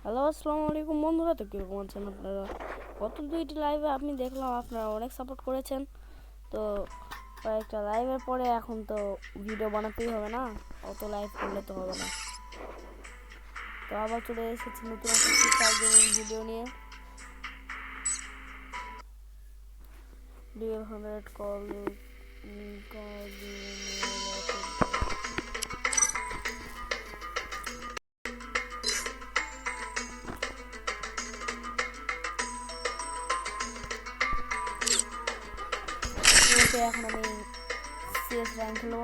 Hello আসসালামু আলাইকুম বন্ধুরা, তো কীরকম আছেন আপনারা? গত দুইটি লাইভে আমি দেখলাম আপনারা অনেক সাপোর্ট করেছেন। তো কয়েকটা লাইভের পরে এখন তো ভিডিও বানাতেই হবে না, অত লাইভ করলে তো হবে না। তো আবার চলে এসেছি নতুন একটা ফ্রি ফায়ার গেমিং ভিডিও নিয়ে। 200 কল এখন আমি সিএস র্যাঙ্ক খেলবো।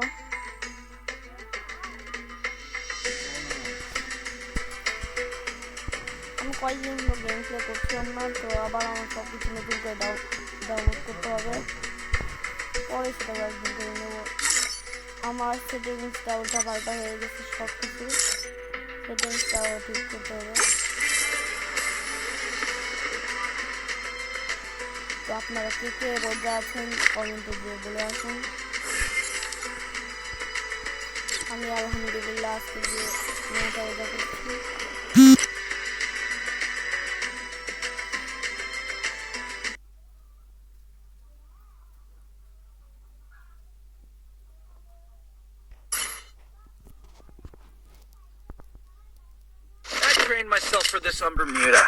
আমি কয়েকদিন গেম প্লে করছিলাম না, তো আবার আমার সব কিছু নতুন করে ডাউনলোড করতে হবে, পরে সেটা কয়েকদিন করে নেবো। আমার সেটিংসটা উল্টা পাল্টা হয়ে গেছে, সব কিছু সেটিংসটাও ঠিক করতে হবে। তো আপনারা কে কে রোজা আছেন কমেন্টে দিয়ে বলে আসুন। আমি আলহামদুলিল্লাহ আজকে যে মেয়েটা রোজা করছি। Trained myself for this on Bermuda.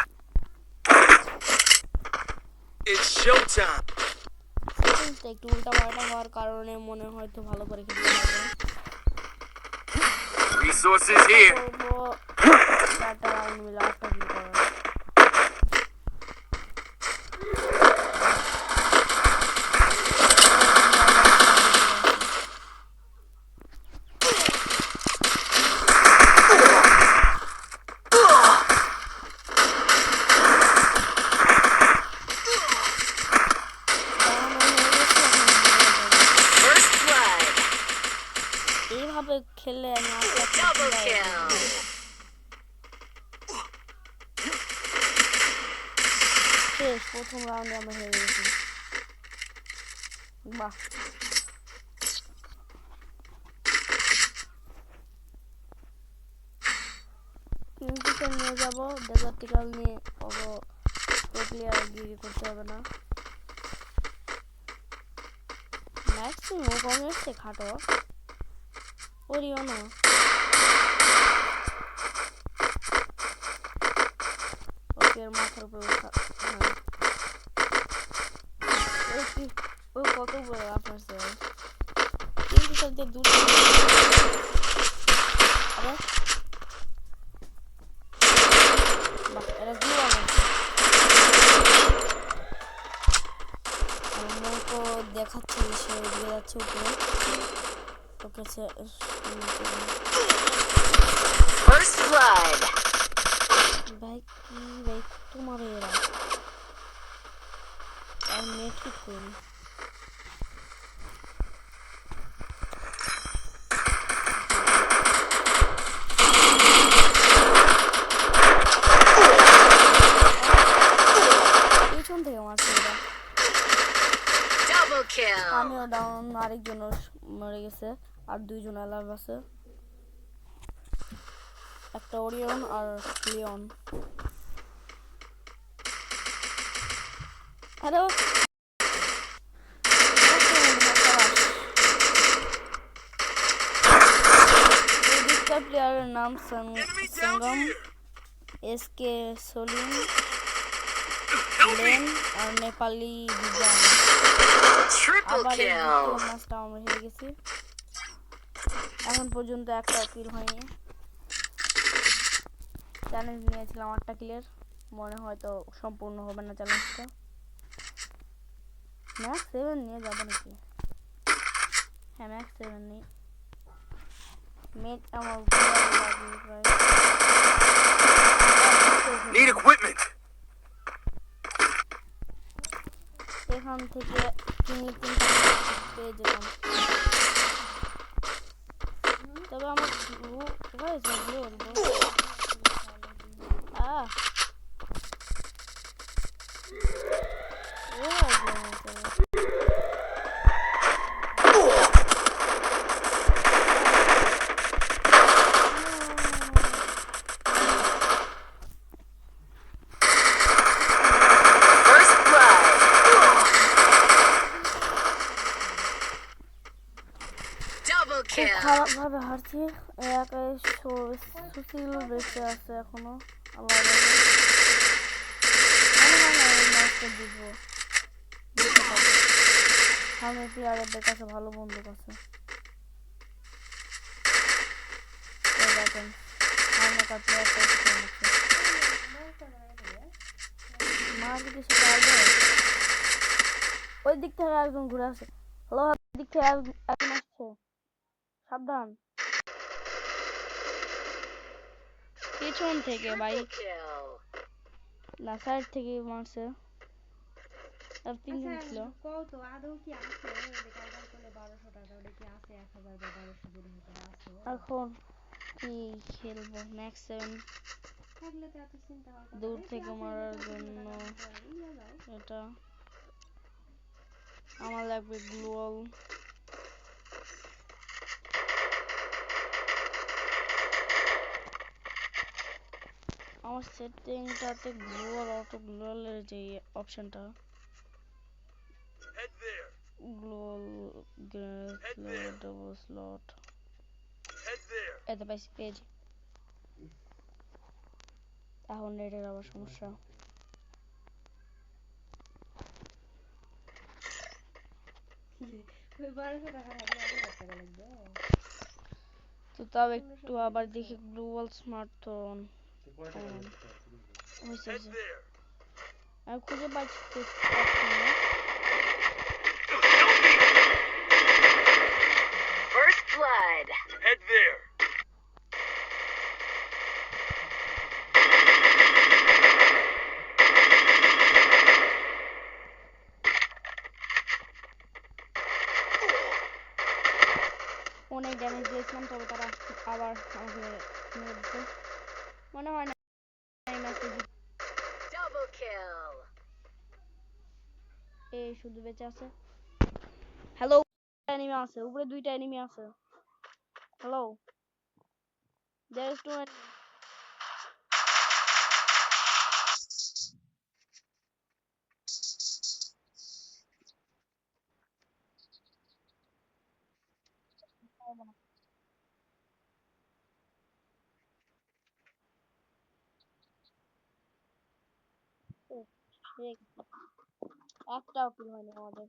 It's showtime. একটু উল্টা পাল্টা হওয়ার কারণে মনে হয়তো ভালো করে খেলতে হবে। Resources here. চারটা রাউন্ড মিলে 8টা কিল করা। এইভাবে খেললে আমি শেষ প্রথম রাউন্ডে আমরা হেরে গেছি। বাহ, কিংফিশার নিয়ে যাবো, ডেজার্টিকাল নিয়ে প্রো প্লেয়ার গিরি করতে হবে না। ম্যাক্সিমাম কম এসছে খাটো ওরিও না। ওকে মাথার উপরে ওঠা, হ্যাঁ ওই কত বড় আপনার স্যার কিন্তু সবচেয়ে দূর। আরে বাহ, এরা কি আমাকে দেখাচ্ছে সে এগিয়ে যাচ্ছে উপরে। ওকে ভাই কি ভাই তোমার এরা আর নেট ঠিক করি। পিছন থেকে মারছে এরা। আমিও ডাউন, আরেকজন মরে গেছে, আর দুইজন অ্যালার্ভ আছে, একটা ওরিয়ন আর লিওন। হ্যালো প্লেয়ারের নাম সঙ্গম, এসকে সলিম, লেন আর নেপালি বিজান। আবার ম্যাচটা আমরা হেরে গেছি, এখন পর্যন্ত একটা কিল হয়নি। চ্যালেঞ্জ নিয়েছিলাম 8টা কিলের, মনে হয়তো সম্পূর্ণ হবে না চ্যালেঞ্জটা। ম্যাক্স 7 নিয়ে যাবো নাকি? হ্যাঁ ম্যাক্স 7 নেই। মেট আমার Need equipment. এখান থেকে কিনে পেয়ে যেতাম, তবে আমার ভাবে হারছি এলাকায় সুশীল বেঁচে আছে এখনো আল্লাহ ম্যাচটা জিতবো জিততে পারবো সামনে প্লেয়ারদের কাছে ভালো বন্দুক আছে দেখেন সামনেকার প্লেয়ারটা মা যদি সেটা আসবে ওই দিক থেকে একজন ঘুরে আসে হ্যালো দিক থেকে একজন আসছে সাবধান পিছন থেকে ভাই না সাইড থেকে মারছে আর তিনজন ছিল কত আদৌ কি আছে ওই কালকাল করলে 1200 টাকা ওটা কি আছে 1000 বা 1200 দুই হাজার আছে এখন কি খেলবো ম্যাক্স 7 থাকলে তো এত চিন্তা হওয়ার কথা দূর নেই থেকে মারার জন্য এটা আমার লাগবে গ্লোয়াল আমার সেটিংটাতে গ্লোয়াল অটো গ্লোয়ালের যে অপশনটা Head there. গ্লোয়াল গ্রেস ডাবল স্লট Head there. এত পাইছি পেজ এখন নেটের আবার সমস্যা ওই 1200 টাকা থাকলে 1000 টাকা লাগবে তো তাও একটু আবার দেখি গ্লোবাল স্মার্টফোন হয়েছে Head there. আমি খুঁজে পাচ্ছি না First blood. Head there. অনেক ড্যামেজ দিয়েছিলাম তবে তারা আবার আমাকে মেরে দিচ্ছে মনে হয় না এই ম্যাচে Double kill. এই শুধু বেঁচে আছে হ্যালো এনিমি আছে উপরে দুইটা এনিমি আছে hello there is two enemy একটাও কিল হয়নি আমাদের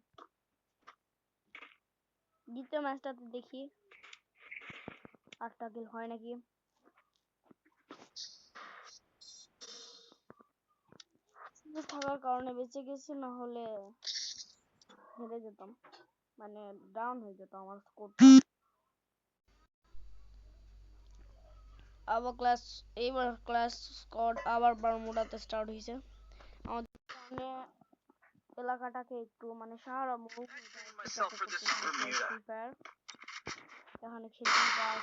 দ্বিতীয় ম্যাচটাতে দেখি আটটা কিল হয় নাকি থাকার কারণে বেঁচে গেছি না হলে হেরে যেতাম মানে ডাউন হয়ে যেত আমার স্কোরটা আবার এইবার ক্লাস স্কোয়াড আবার বারমুডাতে স্টার্ট হয়েছে আমাদের সামনে এলাকাটাকে একটু মানে সারা move I trained myself for this on Bermuda. Free Fire এখানে খেলতে পার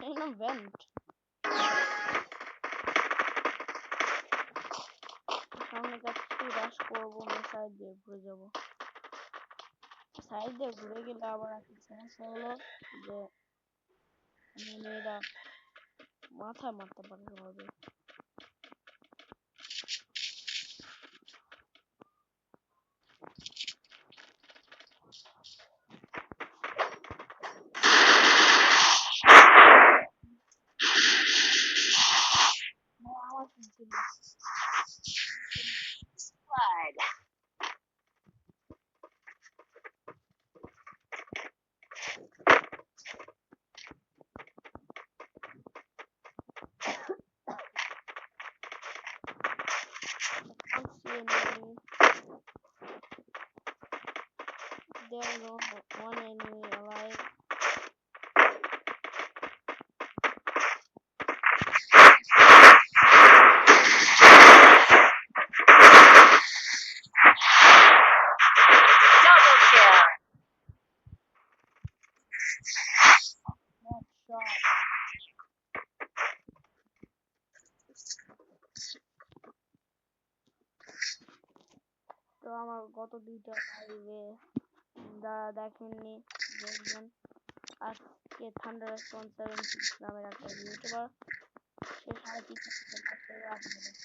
এই না ভেন্ট সামনে কাছে রাশ করবো না সাইড দিয়ে ঘুরে যাবো সাইড দিয়ে ঘুরে গেলে আবার একটা সমস্যা হলো যে মেয়েরা মাথায় মারতে পারে সহজে Blood. There's no one enemy alive. Double kill. Not shot. তো আমার গত দুইটা লাইভে যারা দেখেননি দেখবেন আজকে থান্ডার রেসপন্স 76 নামের একটা ইউটিউবার সে সে 3:30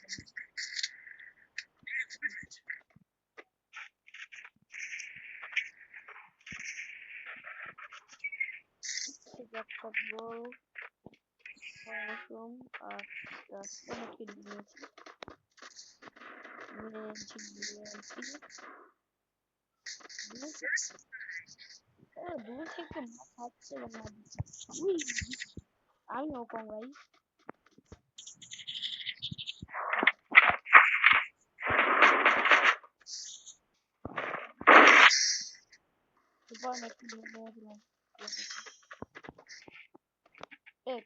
একটা গোল মাশরুম আর টমেটো কিনে নিয়েছি দূর থেকে খাচ্ছে আমি ও কম ভাই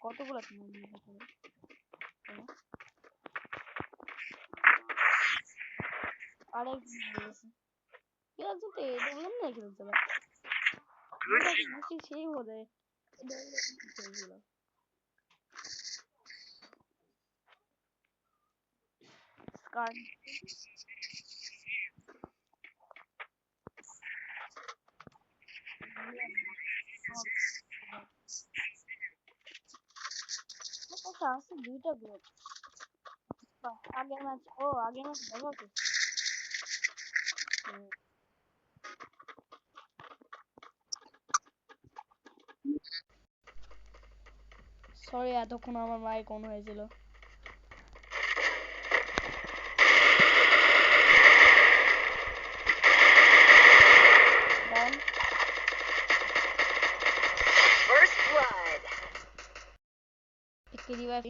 কতগুলো তুমি আরেক কি আছে তো এটা বললাম না খেলতে সেই বলে কারণ আছে দুইটা গোল আগের ম্যাচ ব্যবহার করছি সরি এতক্ষণ আমার মাইক অন হয়েছিল First blood. একটু রিভাইভ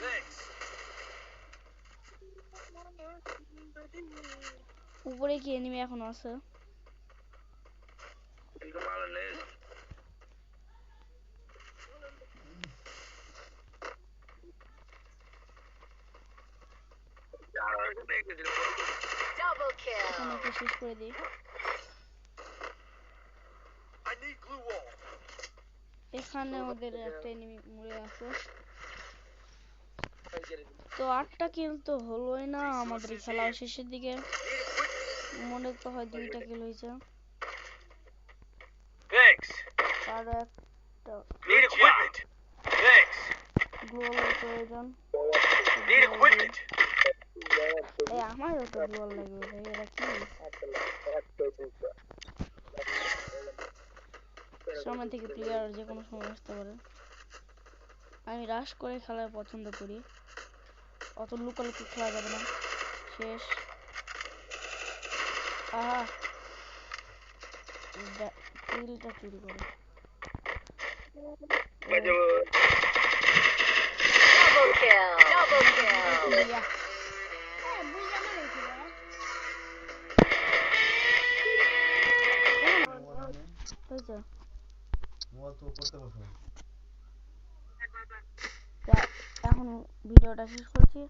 Thanks. উপরে কি এনিমি এখন আছে Fica malanês. Double kill. আমাকে শেষ করে দিই I need glue wall. এখানে ওদের একটা এনিমি মরে আছে তো 8টা কিল তো হলোই না আমাদের খেলা শেষের দিকে মনে তো হয় 2টা কিল হয়েছে Thanks. আর একটা Need equipment. Thanks. গ্লোয়াল প্রয়োজন Need equipment. এই আমারও তো গ্লোয়াল লাগবে ভাই এরা কি সময় থেকে প্লেয়ার যে কোনো সময় আসতে পারে আমি রাশ করে খেলা পছন্দ করি অত লুকালুকি খেলা যাবে না শেষ আহা কিলটা চুরি করে Double kill. Double kill. বুইয়া হয়েছে এখন ভিডিওটা শেষ করছি